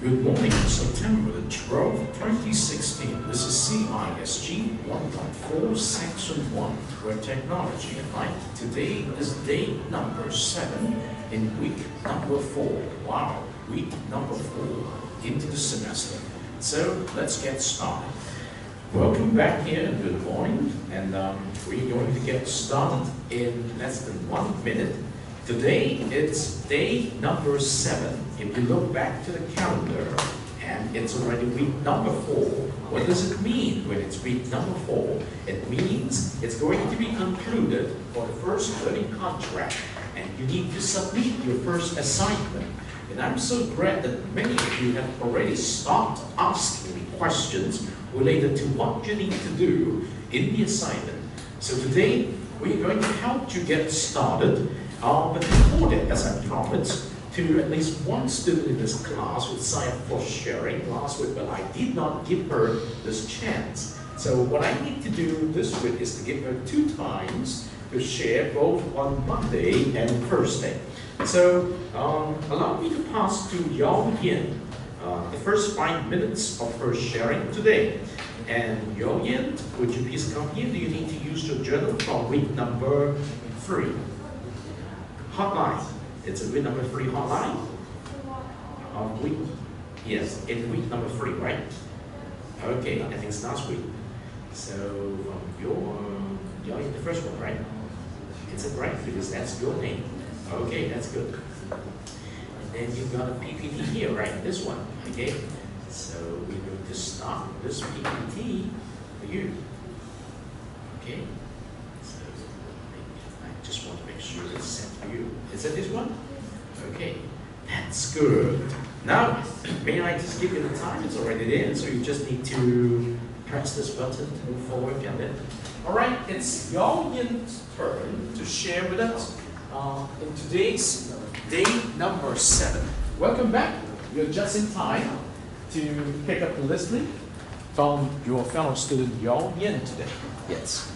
Good morning, September the 12th, 2016. This is CISG114, Section 1, where technology and life. Today is day number 7 in week number 4. Wow, week number 4 into the semester. So let's get started. Welcome back here and good morning. And we're going to get started in less than 1 minute. Today, it's day number 7. If you look back to the calendar, and it's already week number 4, what does it mean when it's week number 4? It means it's going to be concluded for the first learning contract, and you need to submit your first assignment. And I'm so glad that many of you have already stopped asking me questions related to what you need to do in the assignment. So today, we're going to help you get started. But before that, as I promised, to at least one student in this class would sign up for sharing last week, but I did not give her this chance. So what I need to do this week is to give her 2 times to share, both on Monday and Thursday. So allow me to pass to Yao Yin the first 5 minutes of her sharing today. And Yao Yin, would you please come here? Do you need to use your journal from week number 3? Hotline. It's a week number 3 hotline. Yes, in week number 3, right? Okay, I think it's last week. So you're in the first one, right? It's a right because that's your name. Okay, that's good. And then you've got a PPT here, right? This one. Okay. So we're going to start this PPT for you. Okay. Just want to make sure it's sent to you. Is it this one? Okay, that's good. Now, may I just give you the time? It's already there, so you just need to press this button to move forward and then. All right, it's Yao Yin's turn to share with us in today's day number 7. Welcome back. You're just in time to pick up the listening from your fellow student Yao Yin today. Yes.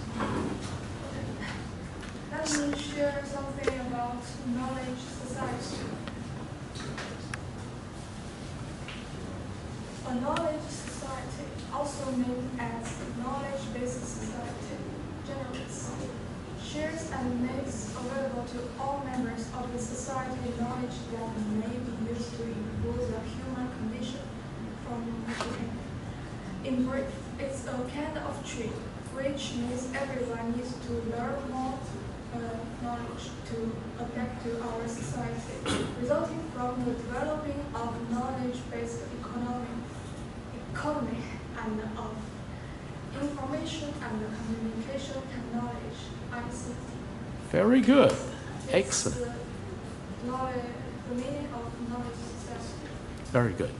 Let me share something about knowledge society. A knowledge society, also known as knowledge-based society, generally shares and makes available to all members of the society knowledge that may be used to improve the human condition from within. In brief, it's a kind of tree, which means everyone needs to learn more knowledge to adapt to our society, resulting from the developing of knowledge-based economy and of information and communication technology, ICT. Very good. It's Excellent. The meaning of knowledge society. Very good.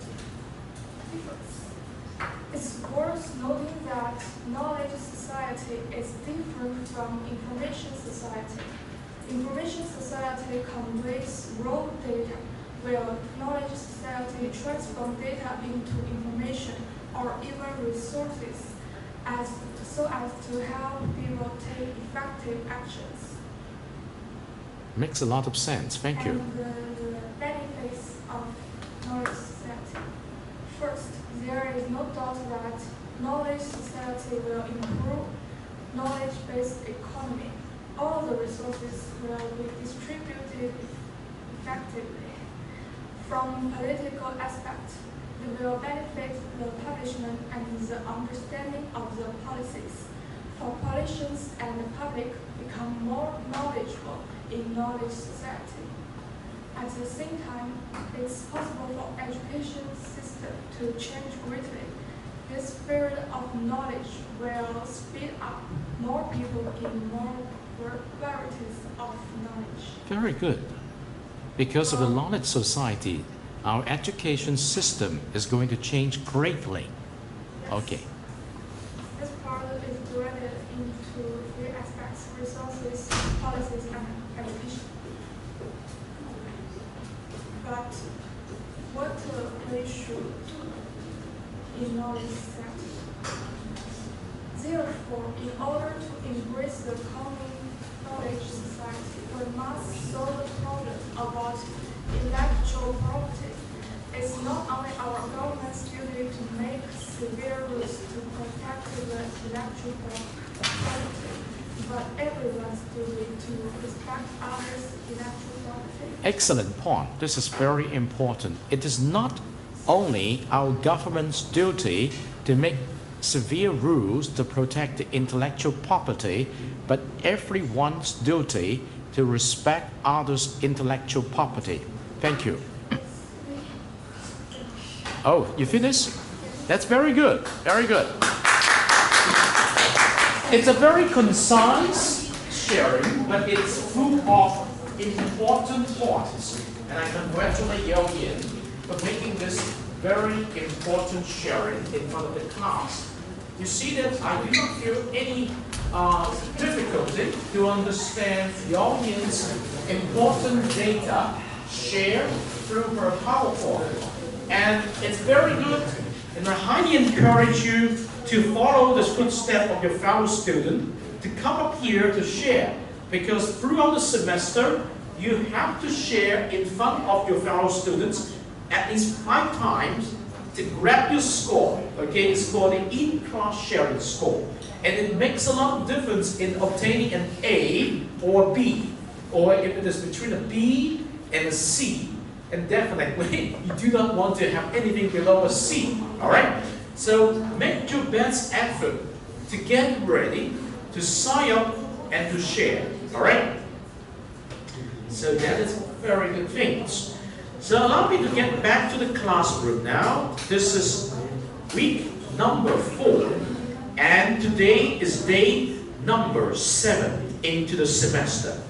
It's worth noting that knowledge society is different from information society. Information society conveys raw data, while knowledge society transforms data into information or even resources so as to help people take effective actions. Makes a lot of sense. Thank you. And the benefits of knowledge society. First, there is no doubt that knowledge society will improve knowledge-based economy. All the resources will be distributed effectively. From political aspect, it will benefit the publishment and the understanding of the policies. For politicians and the public become more knowledgeable in knowledge society. At the same time, it's possible for education system to change greatly. This field of knowledge will speed up. More people gain more varieties of knowledge. Very good. Because of the knowledge society, our education system is going to change greatly. Yes. Okay. This part is divided into 3 aspects: resources, policies, and education. But what we should in knowledge society. Therefore, in order to embrace the coming knowledge society, we must solve the problem about intellectual property. It's not only our rules to protect the intellectual property, but everyone's duty to respect others' intellectual property. Excellent point. This is very important. It is not only our government's duty to make severe rules to protect the intellectual property, but everyone's duty to respect others' intellectual property. Thank you. Oh, you finished? That's very good. Very good. It's a very concise sharing, but it's full of important points. And I congratulate Yao Yin for making this very important sharing in front of the class. You see that I do not feel any difficulty to understand Yao Yin's important data shared through her PowerPoint. And it's very good, and I highly encourage you to follow the footsteps of your fellow student to come up here to share, because throughout the semester you have to share in front of your fellow students at least 5 times to grab your score. Okay, it's called the in-class sharing score, and it makes a lot of difference in obtaining an A or a B, or if it is between a B and a C. And definitely, you do not want to have anything below a C, all right? So make your best effort to get ready, to sign up, and to share, all right? So that is very good things. So allow me to get back to the classroom now. This is week number 4, and today is day number 7 into the semester.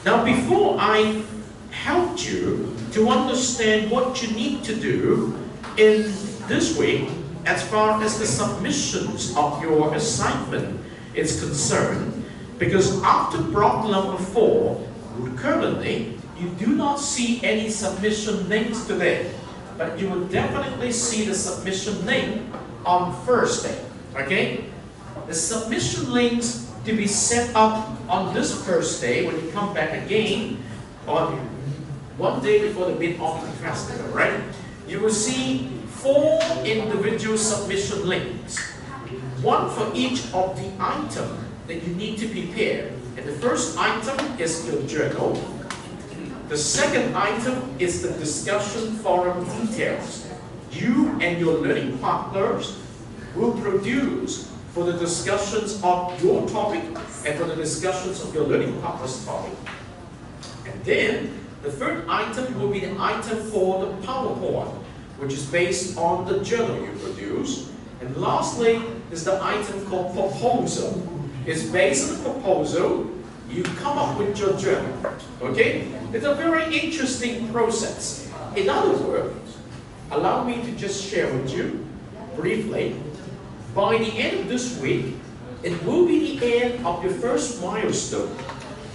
Now, before I helped you to understand what you need to do in this week as far as the submissions of your assignment is concerned, because after block number 4, currently you do not see any submission links today, but you will definitely see the submission link on Thursday. Okay, the submission links to be set up on this Thursday when you come back again on one day before the Mid-Autumn Festival, right? You will see 4 individual submission links, one for each of the item that you need to prepare. And the first item is your journal. The second item is the discussion forum details. You and your learning partners will produce for the discussions of your topic and for the discussions of your learning partner's topic. And then the third item will be the item for the PowerPoint, which is based on the journal you produce. And lastly is the item called proposal. It's based on the proposal, you come up with your journal. Okay? It's a very interesting process. In other words, allow me to just share with you briefly. By the end of this week, it will be the end of your first milestone,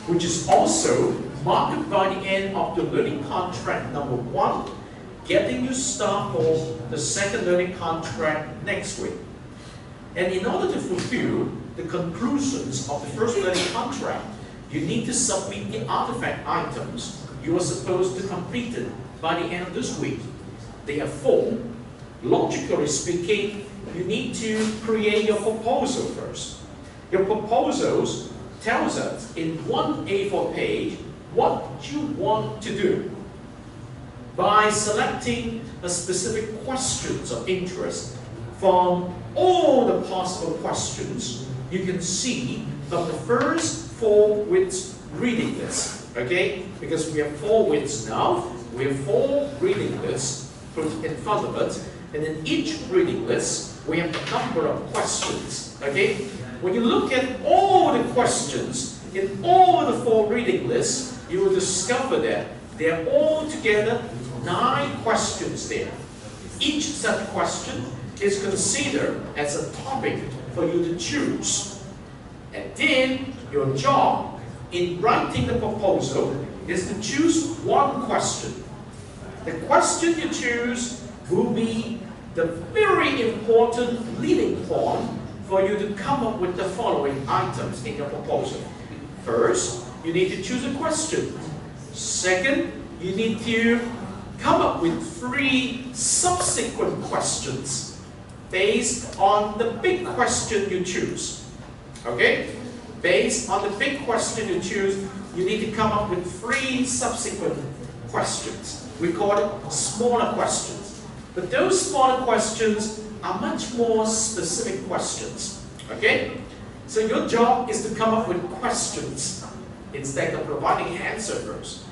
which is also marked by the end of the learning contract number 1, getting you started for the second learning contract next week. And in order to fulfill the conclusions of the first learning contract, you need to submit the artifact items you are supposed to complete it by the end of this week. They are 4. Logically speaking, you need to create your proposal first. Your proposals tells us in one A4 page what you want to do. By selecting a specific questions of interest from all the possible questions, you can see from the first 4 weeks reading list. Okay? Because we have 4 weeks now, we have 4 reading lists put in front of us, and in each reading list, we have a number of questions. Okay? When you look at all the questions in all the 4 reading lists, you will discover that there are all together 9 questions there. Each such question is considered as a topic for you to choose. And then your job in writing the proposal is to choose one question. The question you choose will be the very important leading point for you to come up with the following items in your proposal. First, you need to choose a question. Second, you need to come up with 3 subsequent questions. based on the big question you choose. Okay? Based on the big question you choose, you need to come up with 3 subsequent questions. We call it smaller questions. But those smaller questions are much more specific questions. Okay? So your job is to come up with questions instead of providing answer first.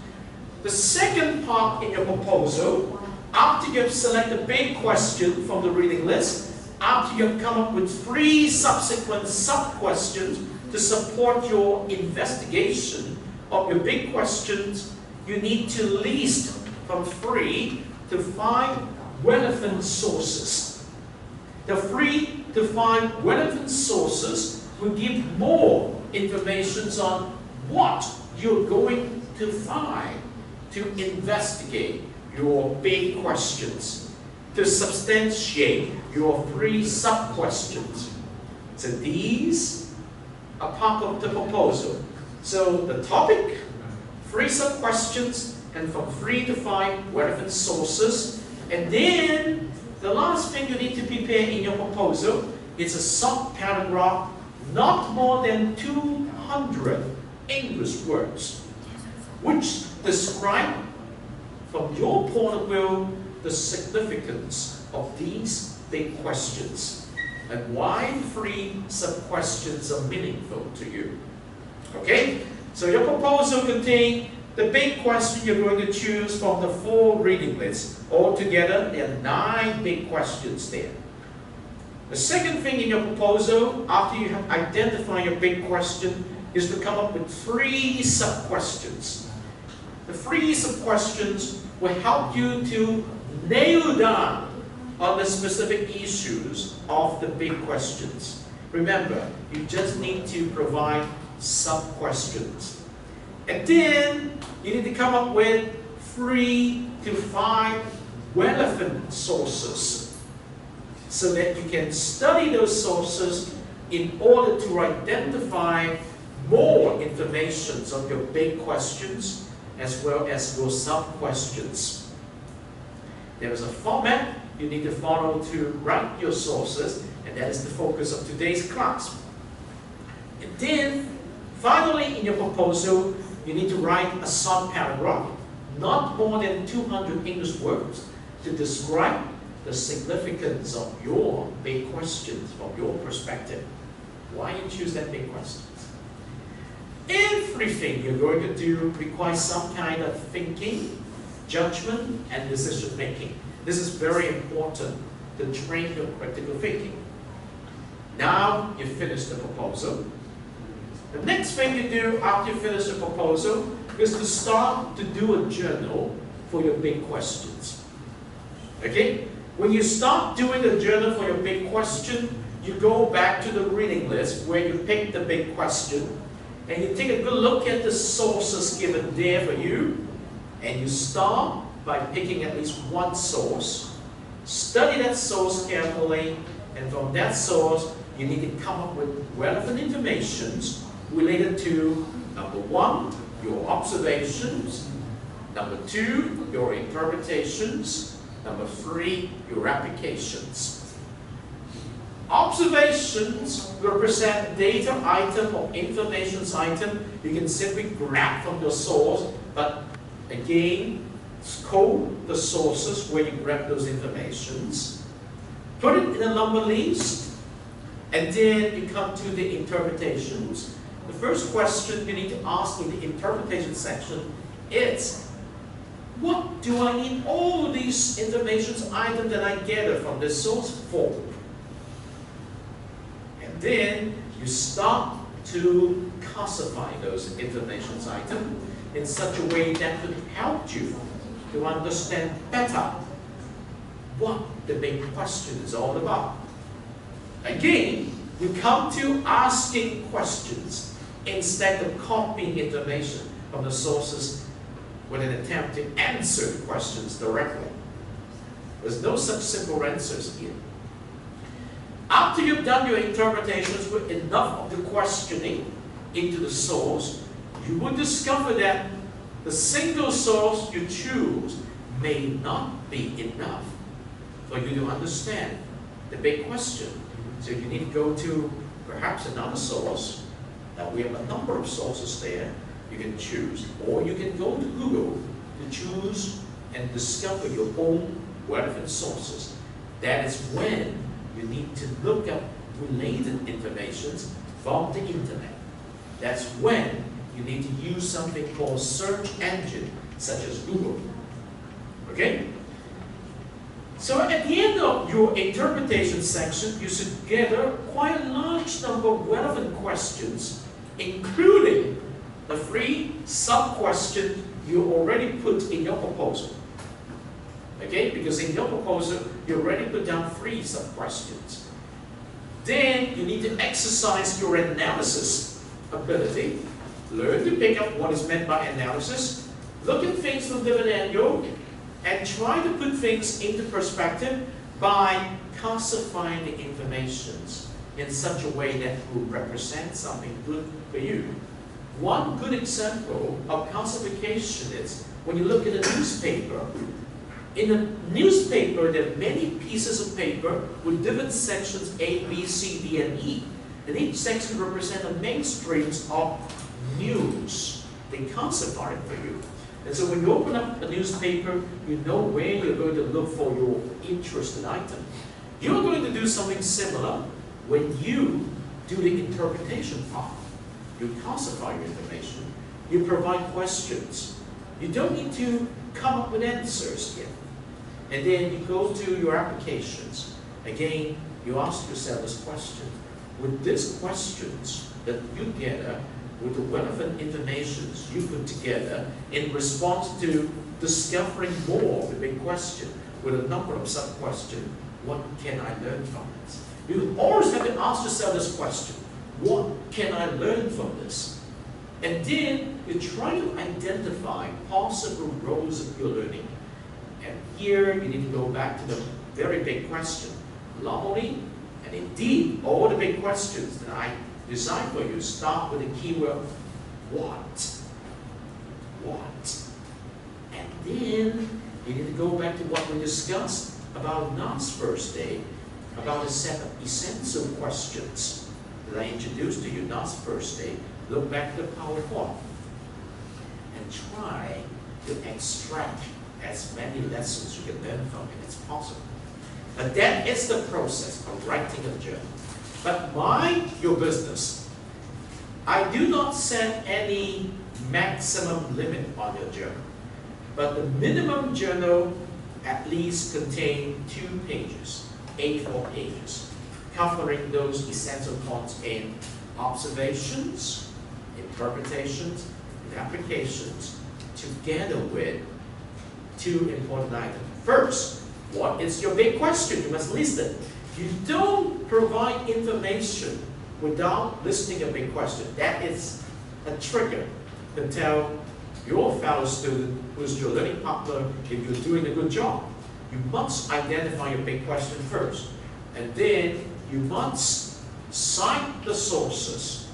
The second part in your proposal, after you have selected a big question from the reading list, after you have come up with 3 subsequent sub-questions to support your investigation of your big questions, you need to list from 3 to 5 relevant sources. The 3 to 5 relevant sources will give more information on what you're going to find to investigate your big questions, to substantiate your 3 sub-questions. So these are part of the proposal. So the topic, 3 sub-questions, and from 3 to 5 relevant sources. And then the last thing you need to prepare in your proposal is a sub-paragraph, not more than 200 English words, which describe, from your point of view, the significance of these big questions and why 3 sub-questions are meaningful to you. Okay? So your proposal contains the big question you're going to choose from the 4 reading lists. Altogether, there are 9 big questions there. The second thing in your proposal, after you have identified your big question, is to come up with 3 sub-questions. The 3 sub-questions will help you to nail down on the specific issues of the big questions. Remember, you just need to provide sub-questions. And then you need to come up with 3 to 5 relevant sources so that you can study those sources in order to identify more information on your big questions as well as your sub-questions. There is a format you need to follow to write your sources, and that is the focus of today's class. And then, finally, in your proposal, you need to write a sub-paragraph, not more than 200 English words, to describe the significance of your big questions from your perspective. Why you choose that big question? Everything you're going to do requires some kind of thinking, judgment, and decision making. This is very important to train your critical thinking. Now you finish the proposal. The next thing you do after you finish the proposal is to start to do a journal for your big questions. Okay? When you start doing a journal for your big question, you go back to the reading list where you pick the big question, and you take a good look at the sources given there for you, and you start by picking at least 1 source, study that source carefully, and from that source, you need to come up with relevant information related to, number 1, your observations, number 2, your interpretations, number 3, your applications. Observations represent data item or information item you can simply grab from your source, but again, code the sources where you grab those informations, put it in a number list, and then you come to the interpretations. The first question you need to ask in the interpretation section is, what do I need all these information items that I gather from this source for? And then you start to classify those information items in such a way that could help you to understand better what the big question is all about. Again, you come to asking questions instead of copying information from the sources with an attempt to answer the questions directly. There's no such simple answers here. After you've done your interpretations with enough of the questioning into the source, you will discover that the single source you choose may not be enough for you to understand the big question. So you need to go to perhaps another source. We have a number of sources there you can choose, or you can go to Google to choose and discover your own relevant sources. That is when you need to look up related information from the internet. That's when you need to use something called search engine, such as Google. Okay? So at the end of your interpretation section, you should gather quite a large number of relevant questions, including the 3 sub-questions you already put in your proposal. Okay? Because in your proposal, you already put down 3 sub-questions. Then you need to exercise your analysis ability, learn to pick up what is meant by analysis, look at things from different angles, and try to put things into perspective by classifying the information in such a way that will represent something good for you. One good example of classification is when you look at a newspaper. In a newspaper, there are many pieces of paper with different sections A, B, C, D, and E. And each section represents a main streams of news. They classify it for you. And so when you open up a newspaper, you know where you're going to look for your interested item. You're going to do something similar when you do the interpretation part. You classify your information. You provide questions. You don't need to come up with answers yet. And then you go to your applications. Again, you ask yourself this question. With these questions that you gather, with the relevant information you put together in response to discovering more of the big question with a number of sub-questions, what can I learn from this? You always have to ask yourself this question. What can I learn from this? And then you try to identify possible roles of your learning. And here you need to go back to the very big question. Normally, and indeed, all the big questions that I designed for you start with the keyword what. What? And then you need to go back to what we discussed about last Thursday, about a set of essential questions that I introduced to you last Thursday. Look back to the PowerPoint and try to extract as many lessons you can learn from it as possible. And that is the process of writing a journal. But mind your business. I do not set any maximum limit on your journal. But the minimum journal at least contain 2 pages, A4 pages, covering those essential points in observations, interpretations, and applications, together with 2 important items. First, what is your big question? You must list it. You don't provide information without listing a big question. That is a trigger to tell your fellow student who's your learning partner if you're doing a good job. You must identify your big question first. And then you must cite the sources.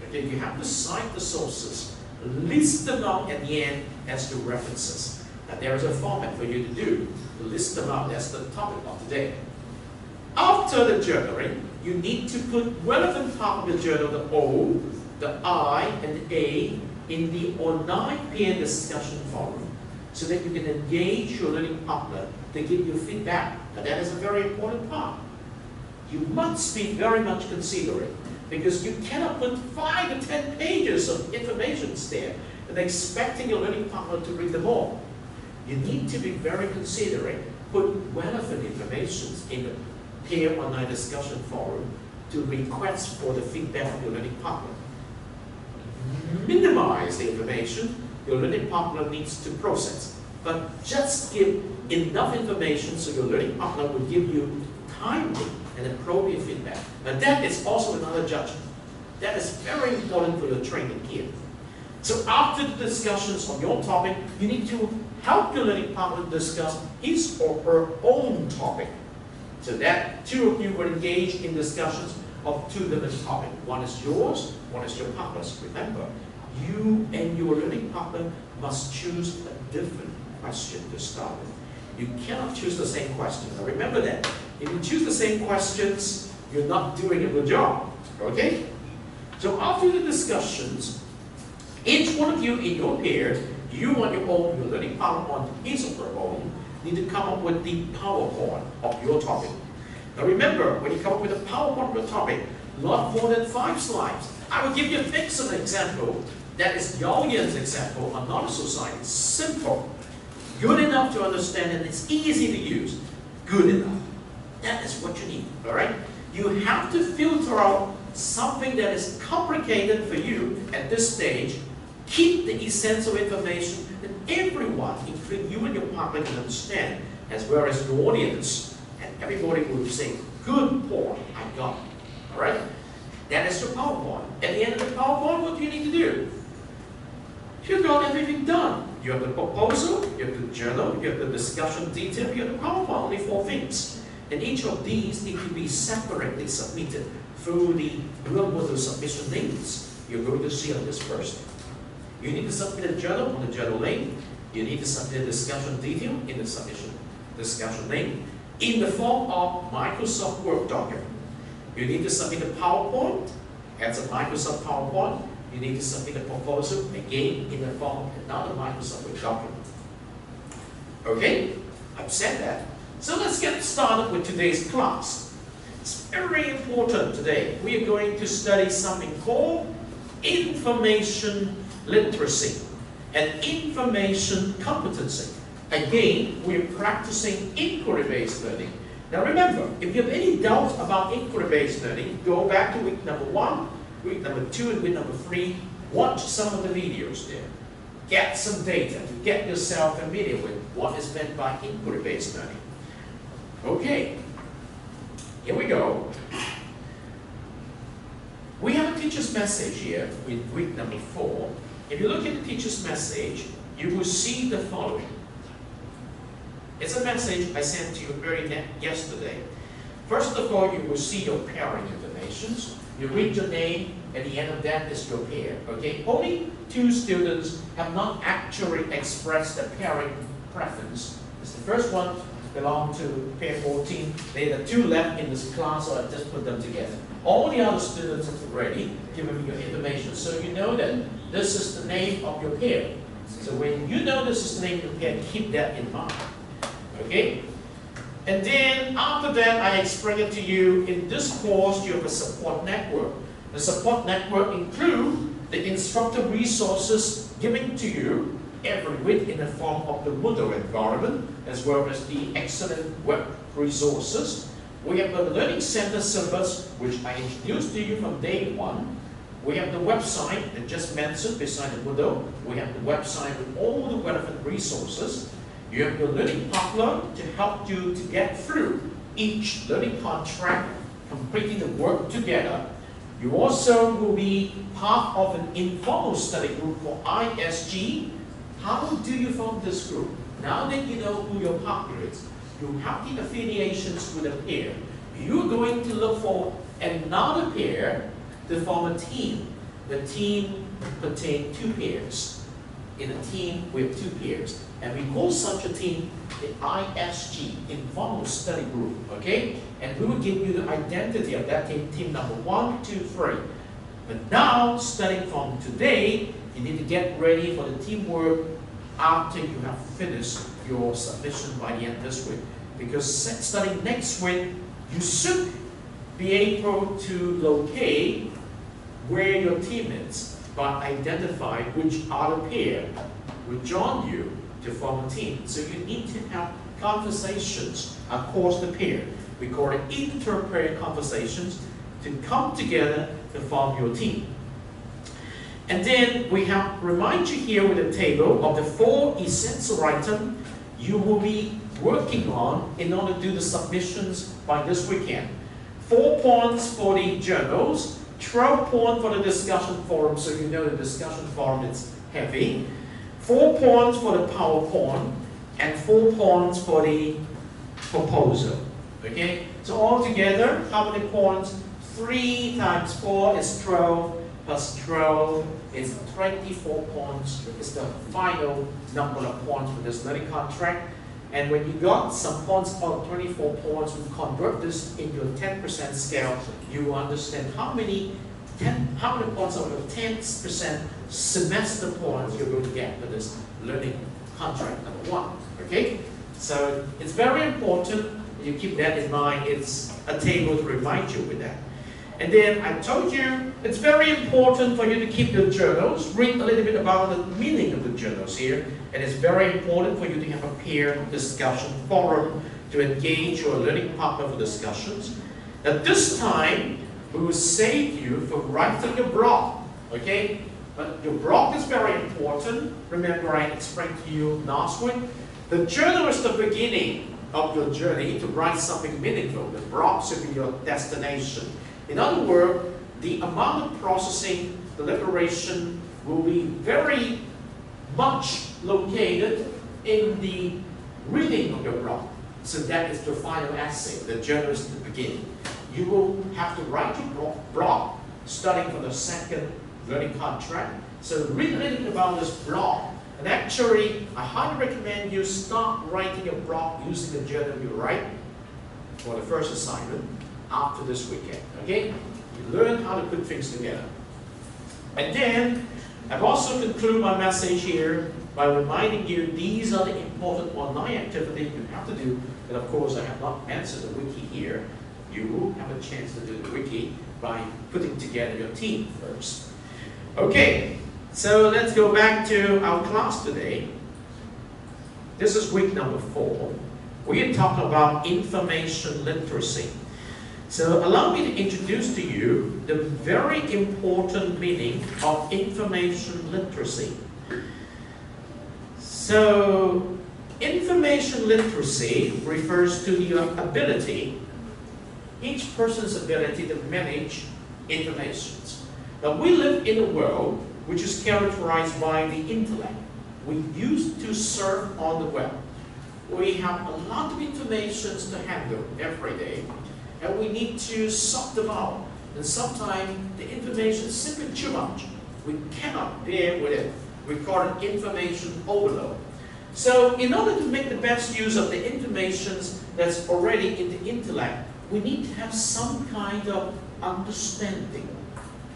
Okay, you have to cite the sources. List them out at the end as the references. And there is a format for you to do. To list them out. That's the topic of today. After the journaling, you need to put relevant part of the journal, the O, the I, and the A, in the online peer discussion forum so that you can engage your learning partner to give you feedback. And that is a very important part. You must be very much considerate because you cannot put 5 to 10 pages of information there and expecting your learning partner to read them all. You need to be very considerate, put relevant information in the peer online discussion forum to request for the feedback of your learning partner. Minimize the information your learning partner needs to process, but just give enough information so your learning partner will give you timely and appropriate feedback. And that is also another judgment. That is very important for your training here. So after the discussions on your topic, you need to help your learning partner discuss his or her own topic. So that 2 of you will engage in discussions of 2 different topics. One is yours, one is your partner's. Remember, you and your learning partner must choose a different question to start with. You cannot choose the same question. Now remember that. If you choose the same questions, you're not doing a good job. Okay? So after the discussions, each one of you in your pair, you on your own, you're learning PowerPoint is of your own, need to come up with the PowerPoint of your topic. Now remember, when you come up with a PowerPoint of your topic, not more than 5 slides. I will give you an excellent example. That is Yao-Yan's example on knowledge society. It's simple, good enough to understand, and it's easy to use. Good enough. That is what you need, all right? You have to filter out something that is complicated for you at this stage. Keep the essential information that everyone, including you and your public, can understand, as well as your audience. And everybody will say, good point, I got it. All right? That is your PowerPoint. At the end of the PowerPoint, what do you need to do? You've got everything done. You have the proposal, you have the journal, you have the discussion detail, you have the PowerPoint, only 4 things. And each of these need to be separately submitted through the Moodle submission links you're going to see on this first. You need to submit a journal on the journal link. You need to submit a discussion detail in the submission discussion link in the form of Microsoft Word document. You need to submit a PowerPoint as a Microsoft PowerPoint. You need to submit a proposal, again, in the form of another Microsoft Word document. Okay, I've said that. So let's get started with today's class. It's very important today. We are going to study something called information literacy and information competency. Again, we're practicing inquiry-based learning. Now remember, if you have any doubts about inquiry-based learning, go back to week number 1, week number 2, and week number 3. Watch some of the videos there. Get some data to get yourself familiar with what is meant by inquiry-based learning. Okay, here we go. We have a teacher's message here with week number 4. If you look at the teacher's message, you will see the following. It's a message I sent to you yesterday. First of all, you will see your pairing information. You read your name, at the end of that is your pair. Okay? Only 2 students have not actually expressed the pairing preference. It's the first one belong to pair 14. There are 2 left in this class, so I just put them together. All the other students have already given me your information, so you know that this is the name of your pair. So when you know this is the name of your pair, keep that in mind. Okay? And then after that, I explain it to you. In this course, you have a support network. The support network includes the instructor resources given to you every week in the form of the Moodle environment, as well as the excellent web resources. We have the Learning Center service, which I introduced to you from day 1. We have the website that just mentioned beside the Moodle. We have the website with all the relevant resources. You have your learning partner to help you to get through each learning contract, completing the work together. You also will be part of an informal study group for ISG. How do you form this group? Now that you know who your partner is, you have the affiliations with a pair. You're going to look for another pair to form a team. The team contains 2 pairs. In a team, we have 2 pairs. And we call such a team the ISG, Informal Study Group, okay? And we will give you the identity of that team, team number 1, 2, 3. But now, starting from today, you need to get ready for the teamwork after you have finished your submission by the end of this week. Because starting next week, you should be able to locate where your team is, but identify which other pair will join you to form a team. So you need to have conversations across the pair. We call it inter-pair conversations to come together to form your team. And then we have remind you here with a table of the 4 essential items you will be working on in order to do the submissions by this weekend. 4 points for the journals, 12 points for the discussion forum, so you know the discussion forum is heavy. 4 points for the PowerPoint, and 4 points for the proposal. Okay? So altogether, how many points? 3 times 4 is 12, plus 12 is 24 points. It's the final number of points for this learning contract. And when you got some points out of 24 points, we convert this into a 10% scale, you understand how many points out of 10% semester points you're going to get for this learning contract number 1. Okay? So it's very important you keep that in mind. It's a table to remind you with that. And then I told you it's very important for you to keep your journals, read a little bit about the meaning of the journals here, and it's very important for you to have a peer discussion forum to engage your learning partner for discussions. At this time, we will save you from writing your blog, okay? But your blog is very important. Remember I explained to you last week, the journal is the beginning of your journey to write something meaningful. The blog should be your destination. In other words, the amount of processing, deliberation will be very much located in the reading of your blog. So that is the final essay. The journal is the beginning. You will have to write your blog starting from the second learning contract. So read a little bit about this blog. And actually, I highly recommend you start writing your blog using the journal you write for the first assignment after this weekend, okay? You learn how to put things together. And then, I've also concluded my message here by reminding you these are the important online activities you have to do. And of course, I have not answered the wiki here. You will have a chance to do the wiki by putting together your team first. Okay, so let's go back to our class today. This is week number 4. We are talking about information literacy. So allow me to introduce to you the very important meaning of information literacy. So information literacy refers to the ability, each person's ability to manage information. Now we live in a world which is characterized by the intellect. We used to surf on the web. We have a lot of information to handle every day, and we need to sort them out. And sometimes the information is simply too much. We cannot bear with it. We call it information overload. So in order to make the best use of the information that's already in the intellect, we need to have some kind of understanding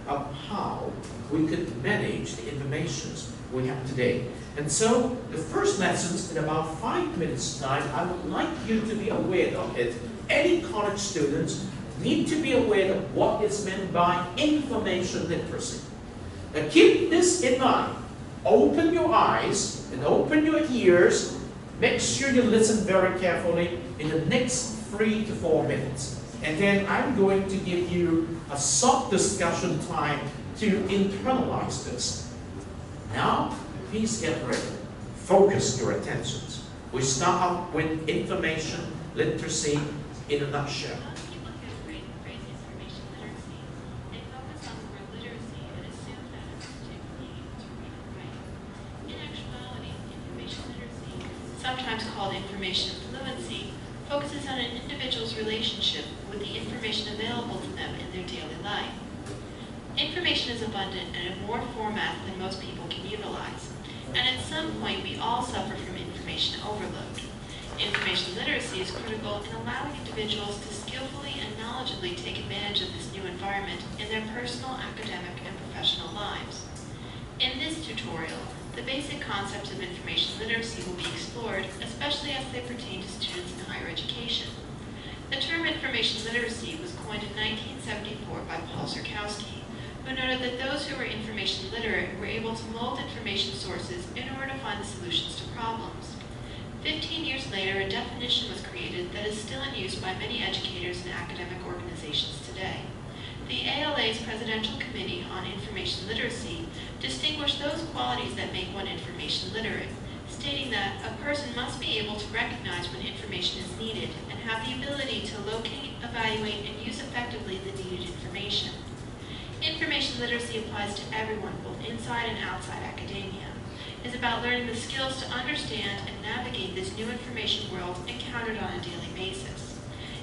of how we could manage the information we have today. And so the first lesson in about 5 minutes time, I would like you to be aware of it. Any college students need to be aware of what is meant by information literacy. Now keep this in mind. Open your eyes and open your ears. Make sure you listen very carefully in the next 3 to 4 minutes. And then I'm going to give you a short discussion time to internalize this. Now, please get ready. Focus your attentions. We start out with information literacy in a nutshell. Sometimes called information fluency, focuses on an individual's relationship with the information available to them in their daily life. Information is abundant and in more formats than most people can utilize, and at some point we all suffer from information overload. Information literacy is critical in allowing individuals to skillfully and knowledgeably take advantage of this new environment in their personal, academic, and professional lives. In this tutorial, the basic concepts of information literacy will be explored, especially as they pertain to students in higher education. The term information literacy was coined in 1974 by Paul Zurkowski, who noted that those who were information literate were able to mold information sources in order to find the solutions to problems. 15 years later, a definition was created that is still in use by many educators and academic organizations today. The ALA's Presidential Committee on Information Literacy distinguished those qualities that make one information literate, stating that a person must be able to recognize when information is needed and have the ability to locate, evaluate, and use effectively the needed information. Information literacy applies to everyone, both inside and outside academia. It is about learning the skills to understand and navigate this new information world encountered on a daily basis.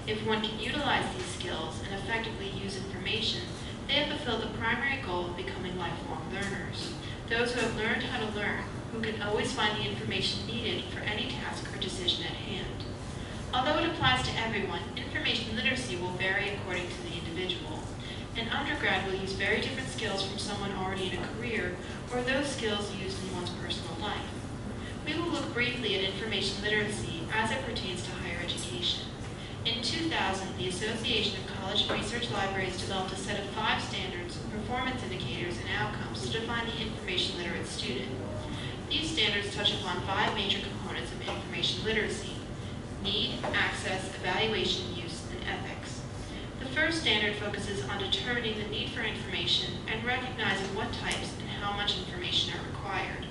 If one can utilize these skills and effectively use information, they have fulfilled the primary goal of becoming lifelong learners. Those who have learned how to learn, who can always find the information needed for any task or decision at hand. Although it applies to everyone, information literacy will vary according to the individual. An undergrad will use very different skills from someone already in a career, or those skills used in one's personal life. We will look briefly at information literacy as it pertains to higher education. In 2000, the Association of College and Research Libraries developed a set of 5 standards, performance indicators, and outcomes to define the information literate student. These standards touch upon 5 major components of information literacy: need, access, evaluation, use, and ethics. The first standard focuses on determining the need for information and recognizing what types and how much information are required.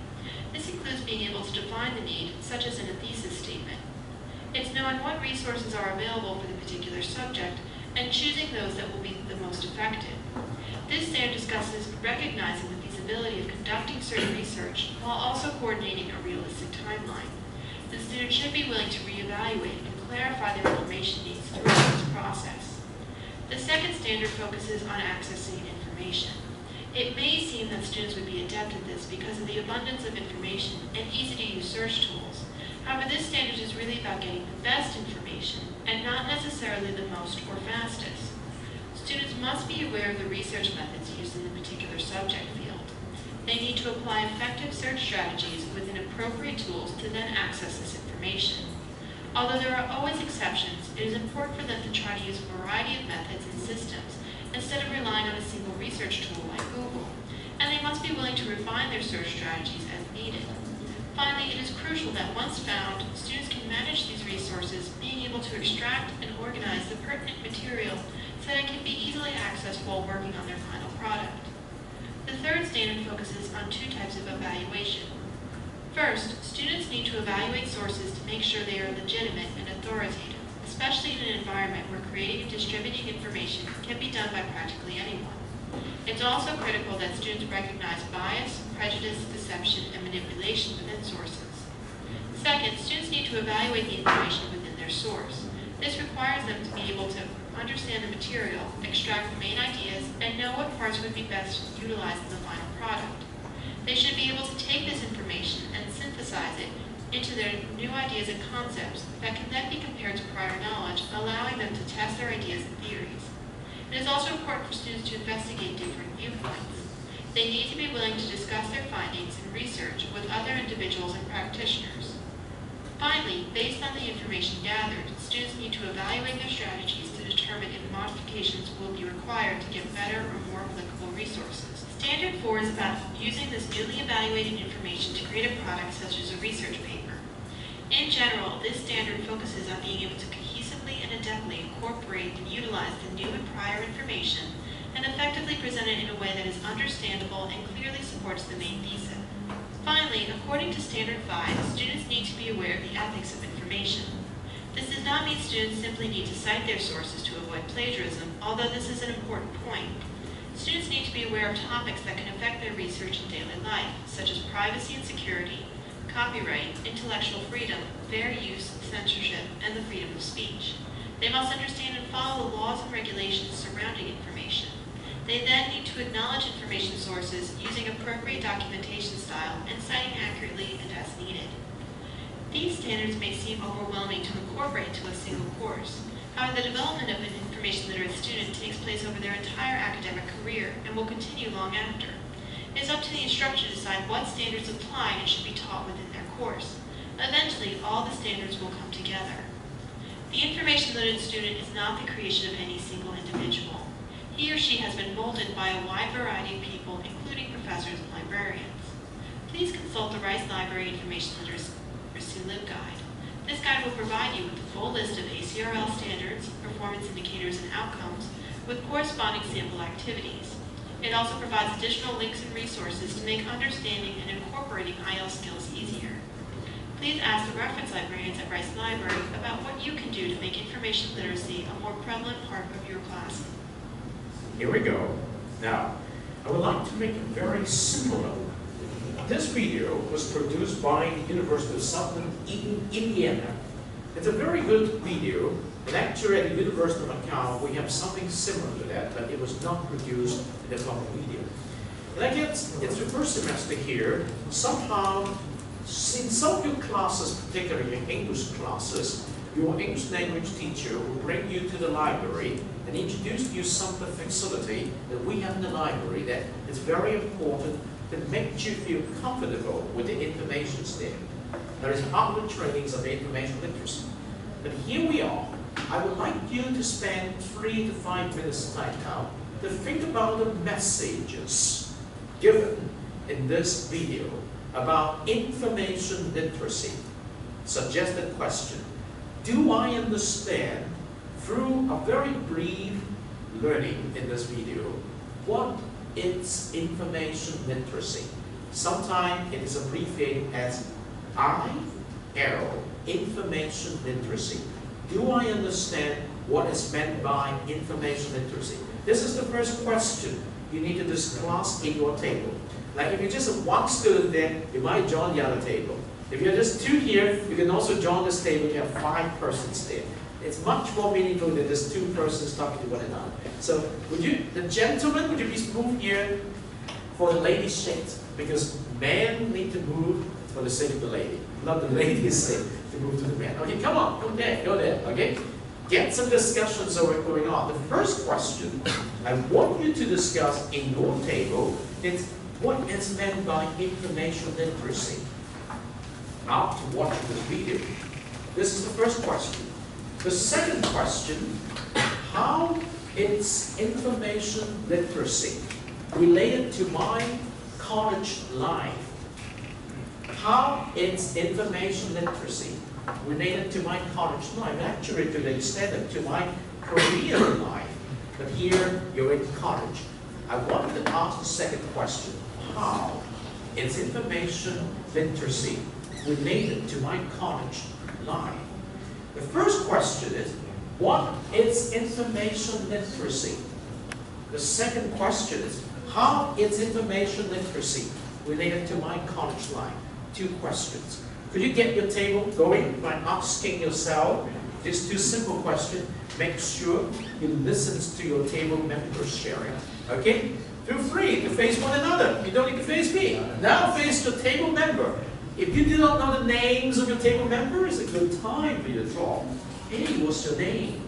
This includes being able to define the need, such as in a thesis statement. It's knowing what resources are available for the particular subject and choosing those that will be the most effective. This standard discusses recognizing the feasibility of conducting certain research while also coordinating a realistic timeline. The student should be willing to reevaluate and clarify their information needs throughout this process. The second standard focuses on accessing information. It may seem that students would be adept at this because of the abundance of information and easy-to-use search tools. However, this standard is really about getting the best information and not necessarily the most or fastest. Students must be aware of the research methods used in the particular subject field. They need to apply effective search strategies within appropriate tools to then access this information. Although there are always exceptions, it is important for them to try to use a variety of methods and systems instead of relying on a single research tool like Google, and they must be willing to refine their search strategies as needed. Finally, it is crucial that once found, students can manage these resources, being able to extract and organize the pertinent material so that it can be easily accessed while working on their final product. The third standard focuses on 2 types of evaluation. First, students need to evaluate sources to make sure they are legitimate and authoritative, especially in an environment where creating and distributing information can be done by practically anyone. It's also critical that students recognize bias, prejudice, deception, and manipulation within sources. Second, students need to evaluate the information within their source. This requires them to be able to understand the material, extract the main ideas, and know what parts would be best utilized in the final product. They should be able to take this information and synthesize it into their new ideas and concepts that can then be compared to prior knowledge, allowing them to test their ideas and theories. It is also important for students to investigate different viewpoints. They need to be willing to discuss their findings and research with other individuals and practitioners. Finally, based on the information gathered, students need to evaluate their strategies to determine if modifications will be required to get better or more applicable resources. Standard 4 is about using this newly evaluated information to create a product such as a research paper. In general, this standard focuses on being able to cohesively and adeptly incorporate and utilize the new and prior information and effectively present it in a way that is understandable and clearly supports the main thesis. Finally, according to Standard 5, students need to be aware of the ethics of information. This does not mean students simply need to cite their sources to avoid plagiarism, although this is an important point. Students need to be aware of topics that can affect their research in daily life, such as privacy and security, copyright, intellectual freedom, fair use, censorship, and the freedom of speech. They must understand and follow the laws and regulations surrounding information. They then need to acknowledge information sources using appropriate documentation style and citing accurately and as needed. These standards may seem overwhelming to incorporate into a single course. However, the development of an information literate student takes place over their entire academic career and will continue long after. It is up to the instructor to decide what standards apply and should be taught within their course. Eventually, all the standards will come together. The information literate student is not the creation of any single individual. He or she has been molded by a wide variety of people, including professors and librarians. Please consult the Rice Library Information Literacy LibGuide. This guide will provide you with the full list of ACRL standards, performance indicators, and outcomes with corresponding sample activities. It also provides additional links and resources to make understanding and incorporating IL skills easier. Please ask the reference librarians at Rice Library about what you can do to make information literacy a more prevalent part of your class. Here we go. Now, I would like to make a very simple note. This video was produced by the University of Southern Indiana. It's a very good video, and actually at the University of Macau we have something similar to that, but it was not produced in the public video. And I guess it's the first semester here. Somehow in some of your classes, particularly your English classes, your English language teacher will bring you to the library and introduce you some of the facility that we have in the library that is very important, that makes you feel comfortable with the information there. There is outward trainings of information literacy. But here we are. I would like you to spend 3 to 5 minutes time now to think about the messages given in this video about information literacy. Suggested question: do I understand through a very brief learning in this video what is information literacy? Sometimes it is abbreviated as IL, information literacy. Do I understand what is meant by information literacy? This is the first question you need to discuss in your table. Like if you're just one student there, you might join the other table. If you're just 2 here, you can also join this table. You have 5 persons there. It's much more meaningful than just 2 persons talking to one another. So would you, the gentlemen, would you please move here for the ladies' sake? Because men need to move for the sake of the lady, not the lady's sake to move to the man. Okay, come on, go there, okay? Get some discussions going on. The first question I want you to discuss in your table is what is meant by information literacy. After watching this video, this is the first question. The second question, how is information literacy related to my college life? How is information literacy related to my college life? Actually, to the extent of to my career life. But here, you're in college. I want to ask the second question. How is information literacy related to my college life? The first question is, what is information literacy? The second question is, how is information literacy related to my college life? 2 questions. Could you get your table going by asking yourself these 2 simple questions? Make sure you listen to your table members sharing. Okay? Feel free to face one another. You don't need to face me. Now face your table member. If you do not know the names of your table members, it's a good time for you to talk. Hey, what's your name?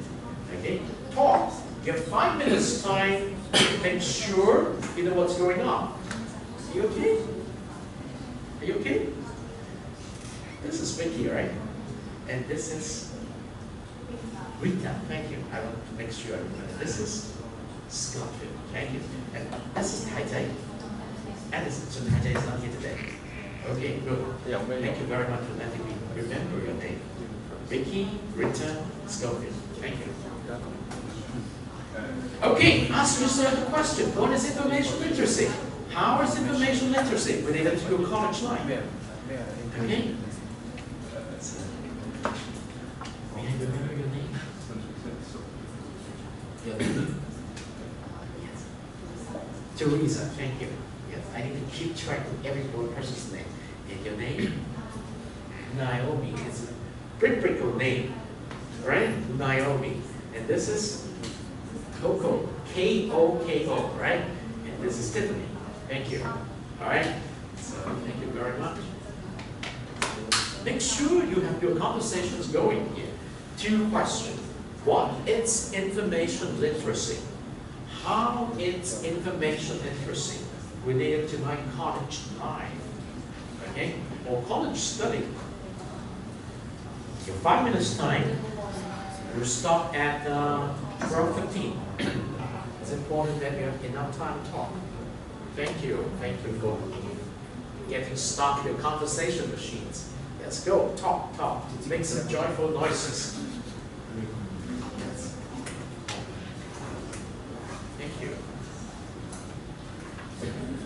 Okay? Talk. You have 5 minutes time to make sure you know what's going on. Are you okay? Are you okay? This is Vicky, right? And this is Rita. Thank you. I want to make sure I remember. This is Scott. Thank you. And this is Tai Tai. Addison. So Tai Tai is not here today. Okay, good. Thank you very much for letting me remember your name. Vicky, Rita, Scott. Thank you. Okay, ask yourself the question. What is information literacy? How is information literacy related to your college life? Okay? May I remember your name? Your name? Yes. Teresa, thank you. Yes, I need to keep track of every person's name. And your name? Naomi. It's a biblical name, right? Naomi. And this is Coco. K-O-K-O, right? And this is Tiffany. Thank you. All right? So, thank you very much. Make sure you have your conversations going here. 2 questions. What is information literacy? How is information literacy related to my college life? Okay? Or college study? Your 5 minutes time. We'll stop at 12:15. It's important that you have enough time to talk. Thank you. Thank you for getting started your conversation machines. Let's go. Talk, talk. Make some joyful noises. Yes. Thank you.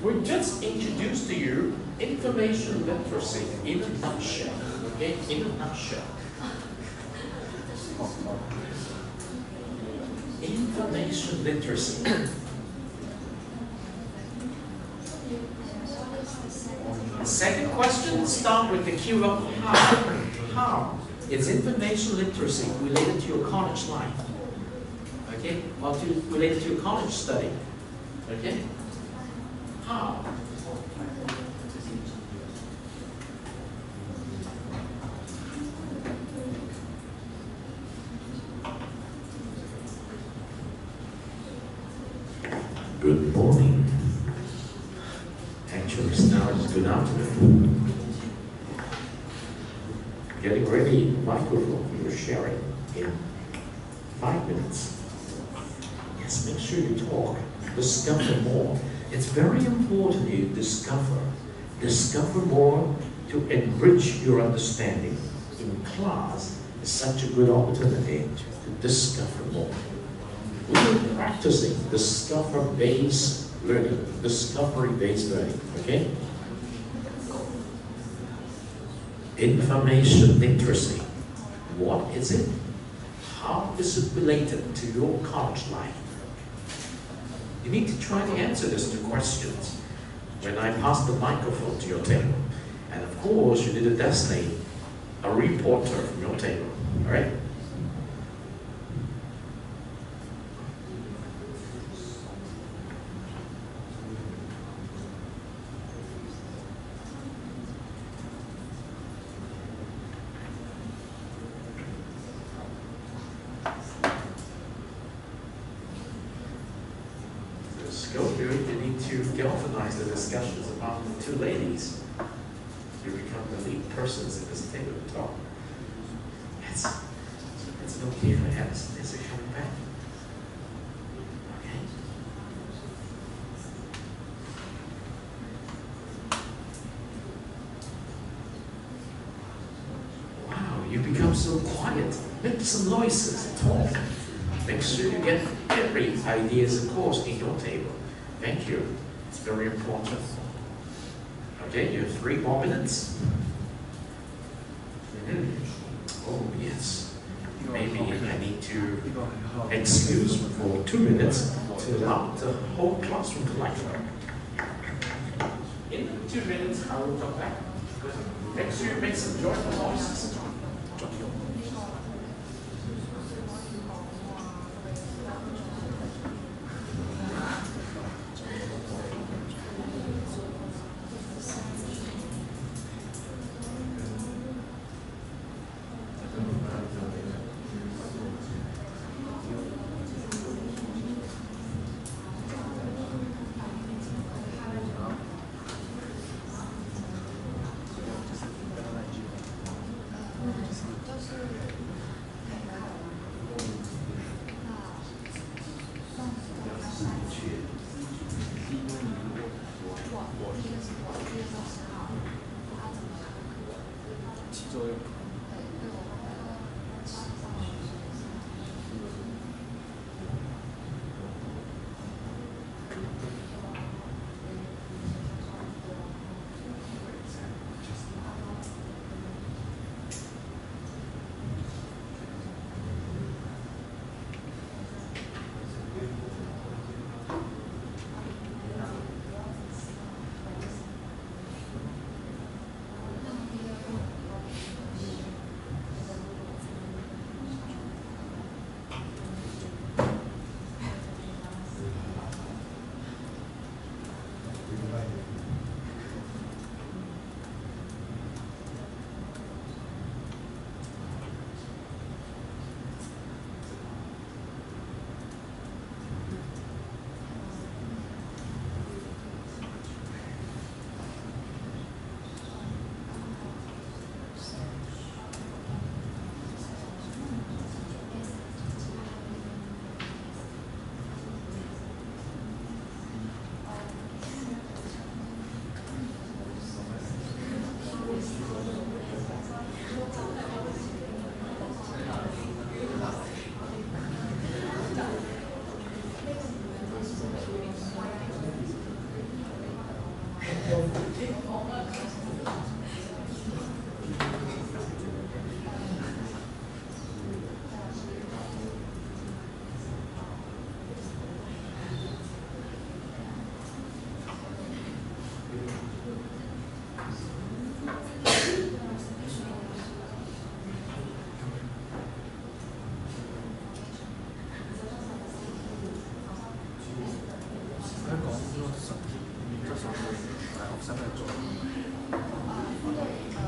We just introduced to you information literacy in a nutshell. Okay? In a nutshell. Information literacy. Second question, start with the cue of how. How is information literacy related to your college life? Okay? Or related to your college study? Okay? How? Good morning. Actually, now it's good afternoon. Getting ready, microphone you're sharing in 5 minutes. Yes, make sure you talk, discover more. It's very important you discover more to enrich your understanding. In class, it's such a good opportunity to discover more. We're practicing discovery-based learning, okay? Information literacy. What is it? How is it related to your college life? You need to try to answer these 2 questions when I pass the microphone to your table. And of course, you need to designate a reporter from your table, all right? You need to galvanize the discussions among the 2 ladies. You become the lead persons at this table to talk. It's okay for Alice. Is it coming back? Okay. Wow, you become so quiet. Make some noises, talk. Make sure you get every ideas, of course, in your table. Thank you. It's very important. Okay, you have 3 more minutes. Oh, yes. Maybe I need to excuse for 2 minutes to allow the whole classroom to light up. In 2 minutes, I will come back. Make sure you make some joyful noises.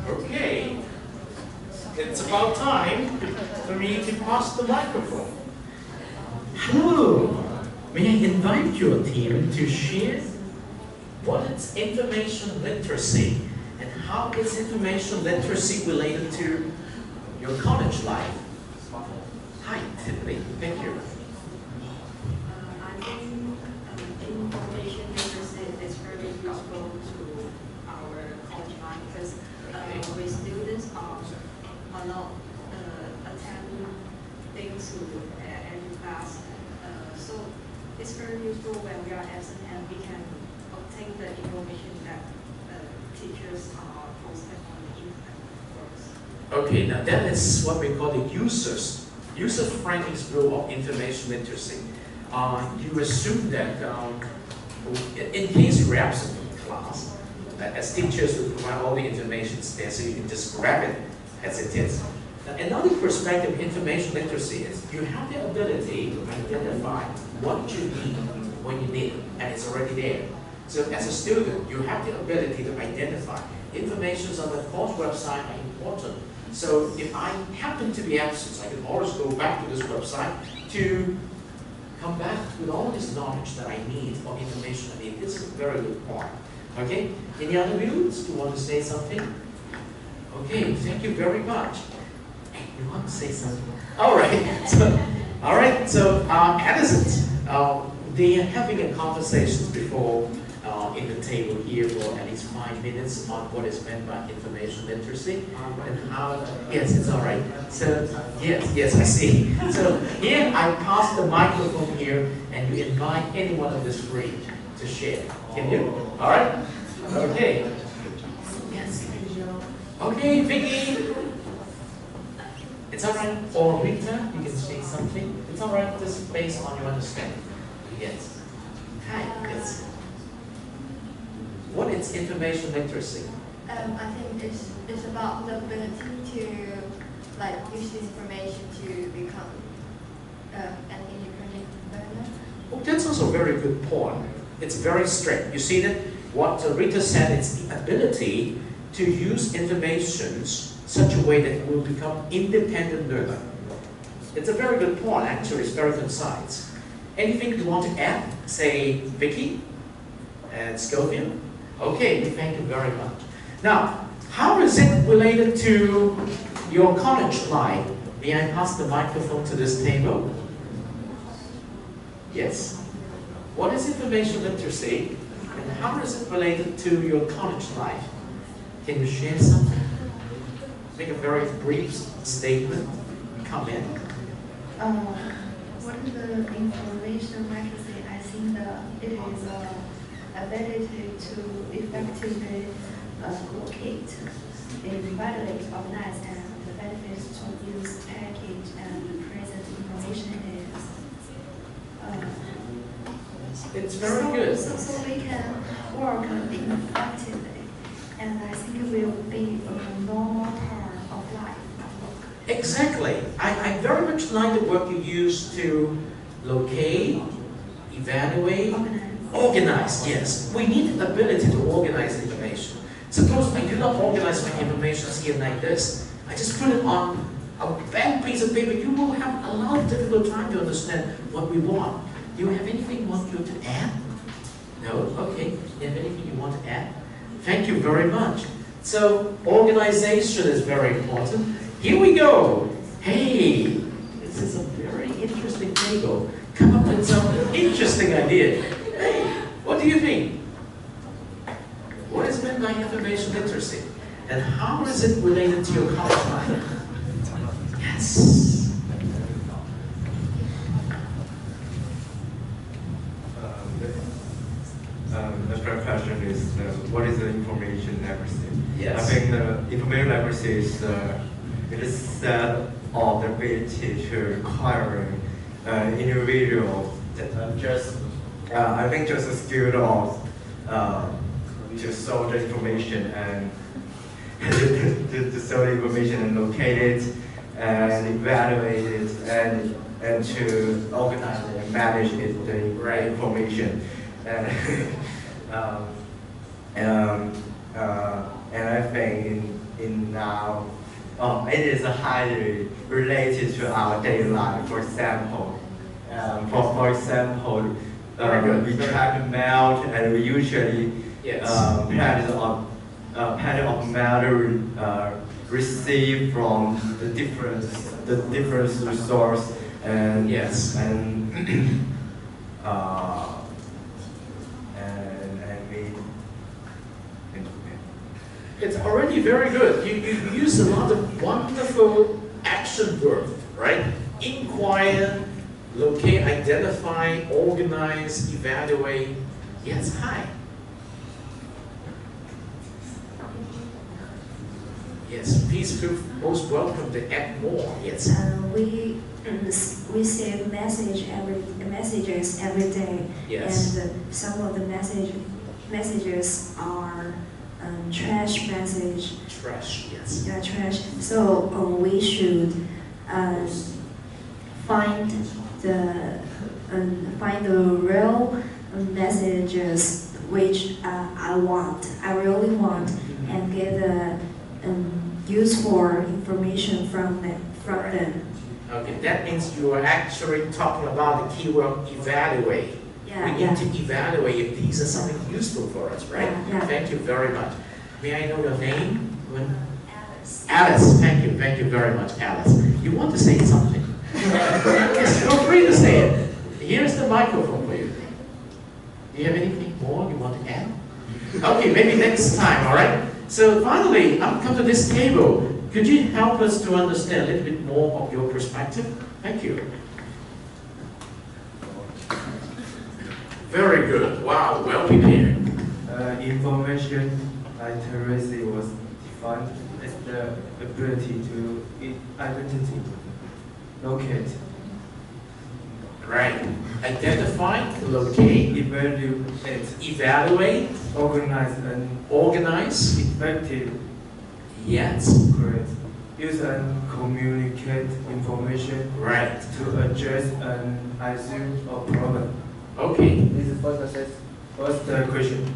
Okay, it's about time for me to pass the microphone. Hello, may I invite your team to share what is information literacy and how is information literacy related to your college life? Hi, Tiffany. Thank you. I think information literacy is very useful to our college life because we students are not attending things to every class. So it's very useful when we are absent and we can obtain the information that teachers are posted on the internet for us. Okay, now that is what we call the user-friendly rule of information literacy. You assume that in case you're absent from class, as teachers will provide all the information there so you can just grab it as it is. Now, another perspective of information literacy is you have the ability to identify what you need when you need it, and it's already there. So as a student, you have the ability to identify information on the course website are important. So if I happen to be absent, I can always go back to this website to come back with all this knowledge that I need or information I need. This is a very good point. Okay? Any other views? Do you want to say something? Okay, thank you very much. Hey, you want to say something? All right. So, Addison, they are having a conversation before in the table here for at least 5 minutes on what is meant by information literacy and how. Yes, it's all right. So yes, I see. So here I pass the microphone here, and you invite anyone of this three to share. Can you? All right. Okay. Yes. Okay, Vicky. It's all right. Or Rita, you can say something. It's all right. Just based on your understanding. Yes. Hi. Yes. What is information literacy? I think it's about the ability to use this information to become an independent learner. Oh, that's also a very good point. It's very strict. You see that what Rita said, it's the ability to use information such a way that it will become independent learner. It's a very good point, actually. It's very concise. Anything you want to add? Say, Vicky and Scoville? Okay, thank you very much. Now, how is it related to your college life? May I pass the microphone to this table? Yes. What is information literacy, and how is it related to your college life? Can you share something? Make a very brief statement. Comment. What is the information literacy? I think it is ability to effectively locate, evaluate, organize, and the benefits to use, package, and present information is. It's very good. So we can work effectively, and I think it will be a normal part of life. Exactly. I very much like the word you use to locate, evaluate, organize. Yes. We need the ability to organize information. Suppose I do not organize my information here like this. I just put it on a blank piece of paper. You will have a lot of difficult time to understand what we want. Do you have anything you want to add? No? Okay. Do you have anything you want to add? Thank you very much. So, organization is very important. Here we go. Hey, this is a very interesting table. Come up with some interesting idea. Hey, what do you think? What is meant by information literacy? And how is it related to your college life? Yes. The first question is, what is the information literacy? Yes. I think the information literacy is it is set of the ability to acquire individuals that I think just a skill of to sort the information and to sort the information and locate it and evaluate it and to organize it and manage it, the right information. And I think in now, it is highly related to our daily life. For example, For example, Very good. we track mail and we usually Yes. panel of matter received from the different resource and Yes. and we. It's already very good. You use a lot of wonderful action verbs, right? Inquire, locate, identify, organize, evaluate. Yes, hi. Yes, please feel most welcome to add more. Yes. We send messages every day, Yes. and some of the messages are trash message. Trash. Yes. Yeah, trash. So we should find the real messages which I really want, and get the useful information from them. Okay, that means you are actually talking about the keyword evaluate. Yeah, We need to evaluate if these are something useful for us, right? Yeah. Thank you very much. May I know your name? Alice. Alice, thank you very much, Alice. You want to say something? Yes, feel free to say it. Here's the microphone for you. Do you have anything more you want to add? Okay, maybe next time, all right? So finally, I've come to this table. Could you help us to understand a little bit more of your perspective? Thank you. Very good. Wow, well prepared. Information literacy was defined as the ability to identity, locate, Right. Identify, locate, evaluate, organize, effective, yes. create, use and communicate information Right. to address an issue or problem. Okay. This is first question.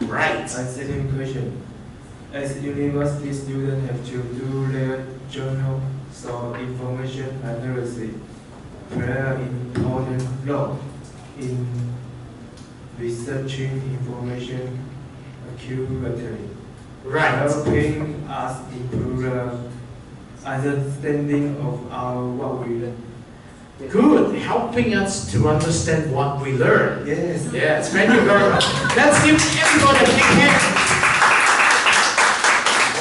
Right. And second question. As university students have to do their journal, so information literacy play an important role in researching information accurately, Right. helping us improve the understanding of what we learn. Good. Helping us to understand what we learn. Yes. Yes. Thank you very much. Let's give everybody a big hand.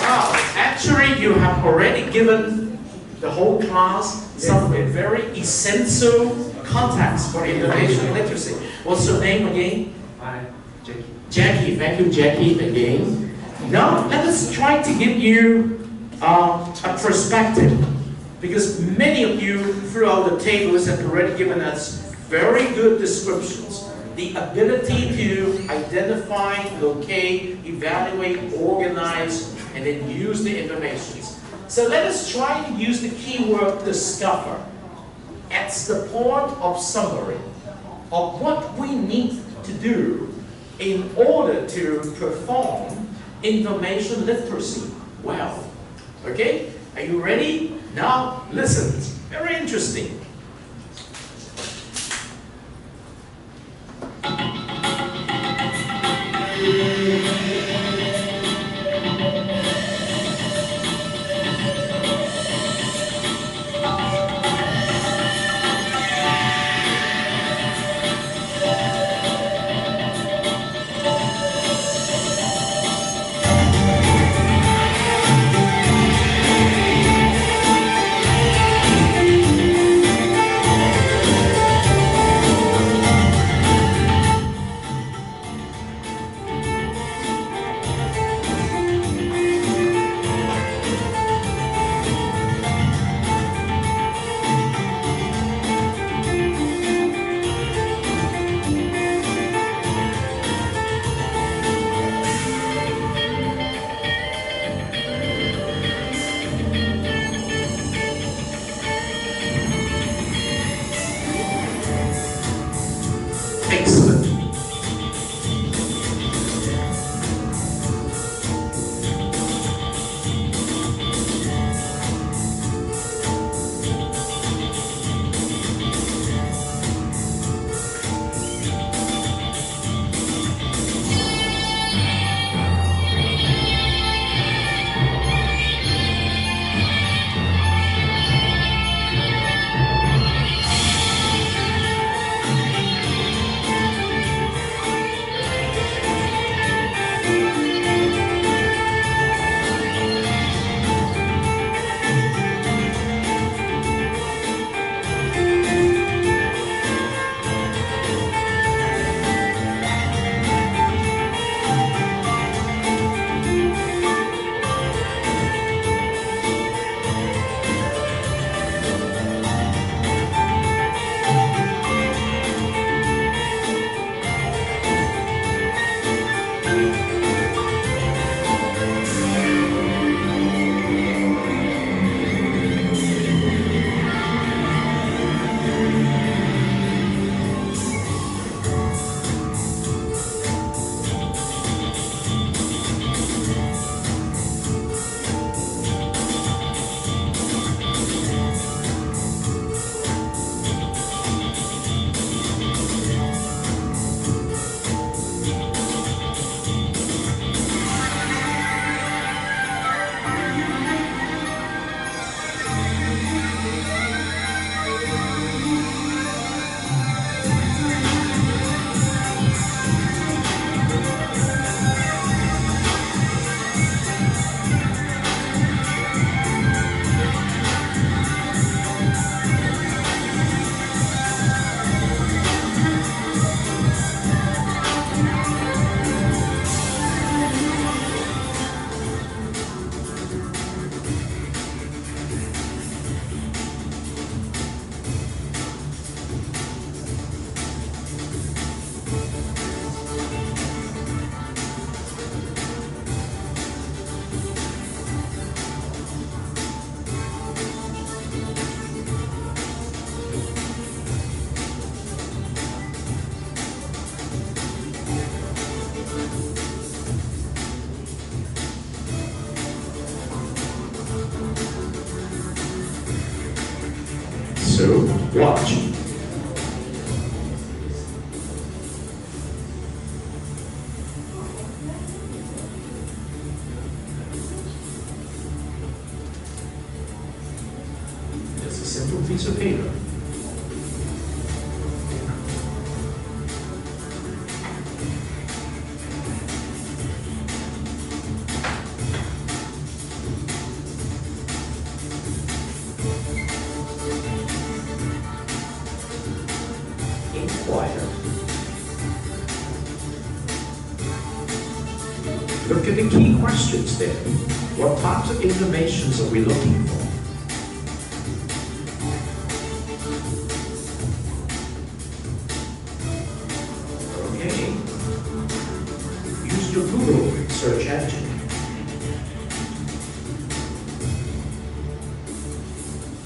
Wow. Actually, you have already given the whole class some very essential context for information literacy. What's your name again? Hi, Jackie. Jackie. Thank you, Jackie, again. Now, let us try to give you a perspective, because many of you throughout the tables have already given us very good descriptions. The ability to identify, locate, evaluate, organize, and then use the information. So let us try to use the keyword discover as the point of summary of what we need to do in order to perform information literacy well. Okay? Are you ready? Now listen. It's very interesting. Excellent. Watch. It's a simple piece of paper. Inquire. Look at the key questions there. What types of information are we looking for? Okay. Use your Google search engine.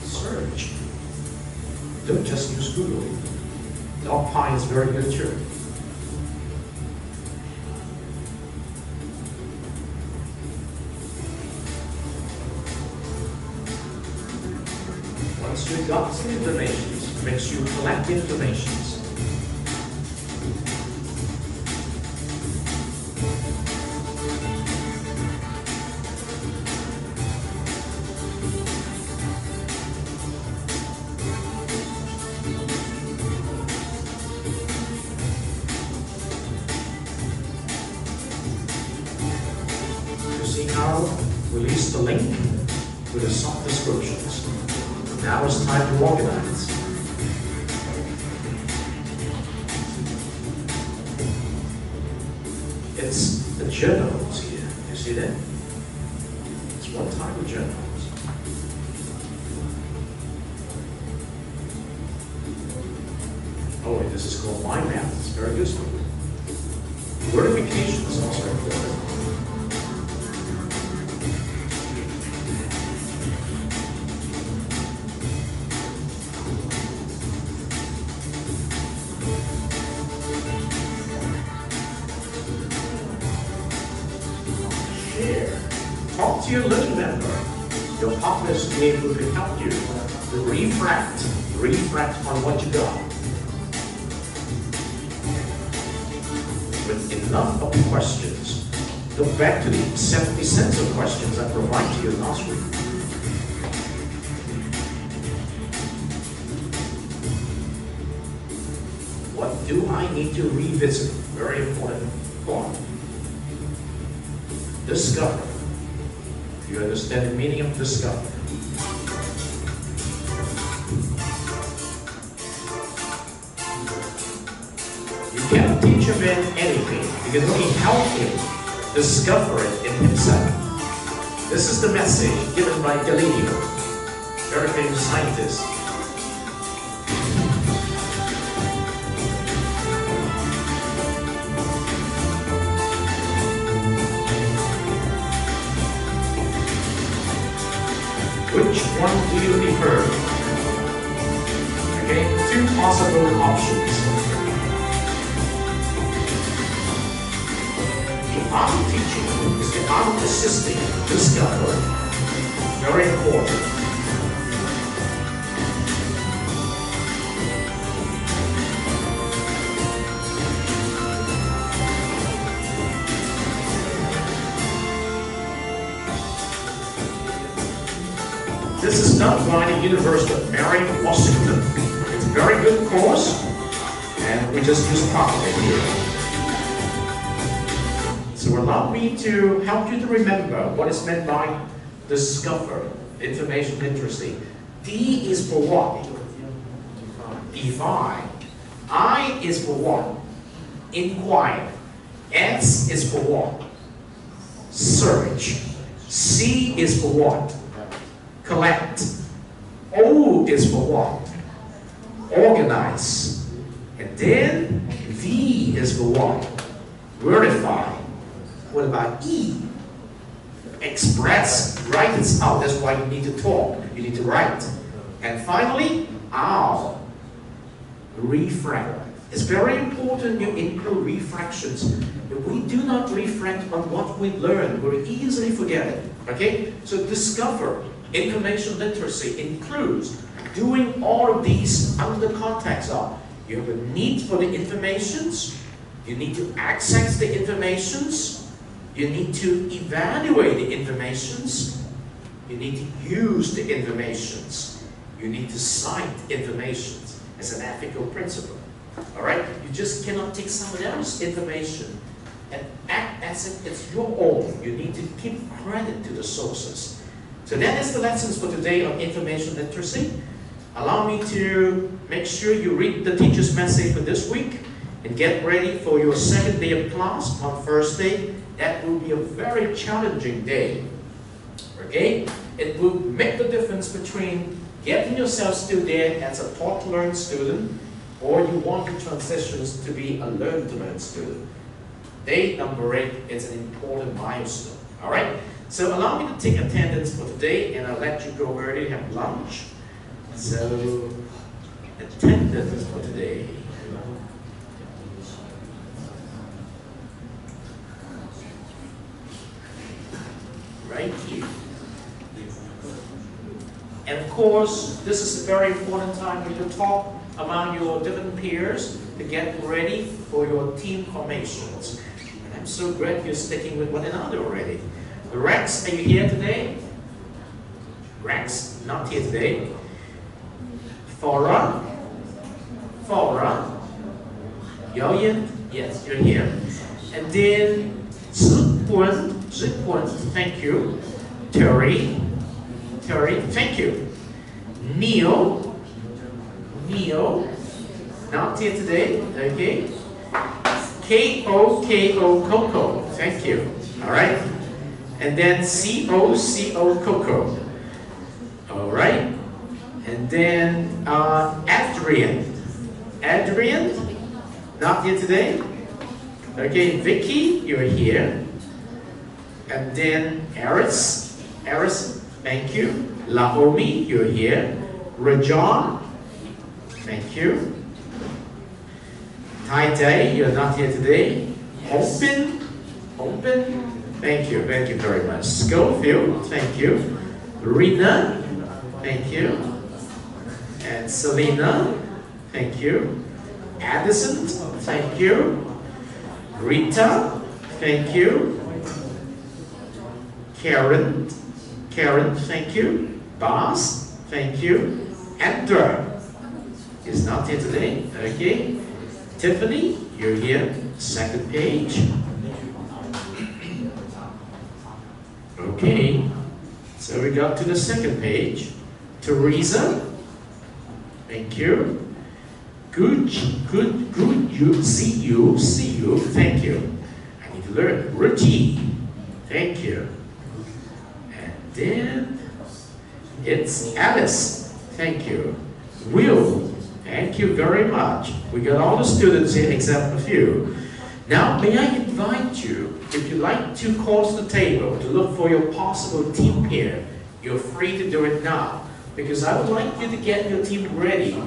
Search. Don't just use Google. NumPy is very good too. Once you got some information, make sure you collect the information. You see how we list the link with the soft descriptions. Now it's time to organize. It's the journals here. You see that? It's one type of journals. Oh, and this is called mind map. It's very useful. Verification is also important. Talk to your learning member. Your partners will be able to help you to reflect on what you got. With enough of questions, look back to the 70 cents of questions I provided to you last week. What do I need to revisit? Very important point. Discover. You understand the meaning of discover. You cannot teach a man anything. You can only help him discover it in himself. This is the message given by Galileo, very famous scientist. Which one do you prefer? Okay, two possible options. The art of teaching is the art of assisting discover. Very important. This is done by the University of Mary, Washington. It's a very good course, and we just use part of it here. So allow me to help you to remember what is meant by discover, information literacy. D is for what? Define. I is for what? Inquire. S is for what? Search. C is for what? Collect. O is for what? Organize. And then V is for what? Verify. What about E? Express. Write it out. That's why you need to talk. You need to write. And finally, R. Reflect. It's very important you include reflections. If we do not reflect on what we learn, we'll easily forget it. Okay? So discover. Information literacy includes doing all of these under the context of you have a need for the informations, you need to access the informations, you need to evaluate the informations, you need to use the informations, you need to cite informations as an ethical principle. All right? You just cannot take someone else's information and act as if it's your own. You need to give credit to the sources. So that is the lessons for today on information literacy. Allow me to make sure you read the teacher's message for this week and get ready for your second day of class on Thursday. That will be a very challenging day. Okay? It will make the difference between getting yourself still there as a taught-to-learn student, or you want to transition to be a learn-to-learn student. Day number 8 is an important milestone. All right? So allow me to take attendance for today, and I'll let you go early, have lunch. So, attendance for today. Right here. And of course, this is a very important time for you to talk among your different peers to get ready for your team formations. And I'm so glad you're sticking with one another already. Rex, are you here today? Rex, not here today. Fora? Yoyin? Yes, you're here. And then Zipun, thank you. Terry, thank you. Neo, not here today, okay. Coco, thank you. All right. And then Coco, all right. And then Adrian, not here today. Okay, Vicky, you're here. And then Eris, thank you. Laomi, you're here. Rajan, thank you. Tai, you're not here today. Hopin, thank you very much. Schofield, thank you. Rina, thank you. And Selena, thank you. Addison, thank you. Rita, thank you. Karen, thank you. Bas, thank you. Andra is not here today, okay. Tiffany, you're here, second page. Okay, so we got to the second page. Teresa, thank you. Good, see you, thank you. I need to learn. Ruti, thank you. And then it's Alice, thank you. Will, thank you very much. We got all the students here except a few. Now, may I invite you, if you like to cross the table to look for your possible team pair, you're free to do it now. Because I would like you to get your team ready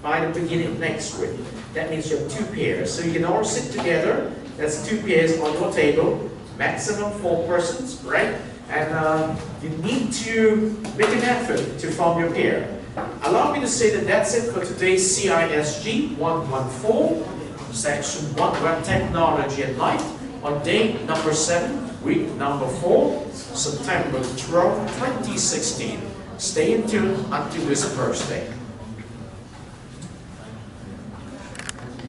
by the beginning of next week. That means you have 2 pairs. So you can all sit together. That's 2 pairs on your table. Maximum 4 persons, right? And you need to make an effort to form your pair. Allow me to say that that's it for today's CISG114, Section 1, Web Technology and Life, on day number 7, week number 4, September 12, 2016. Stay tuned until this Thursday.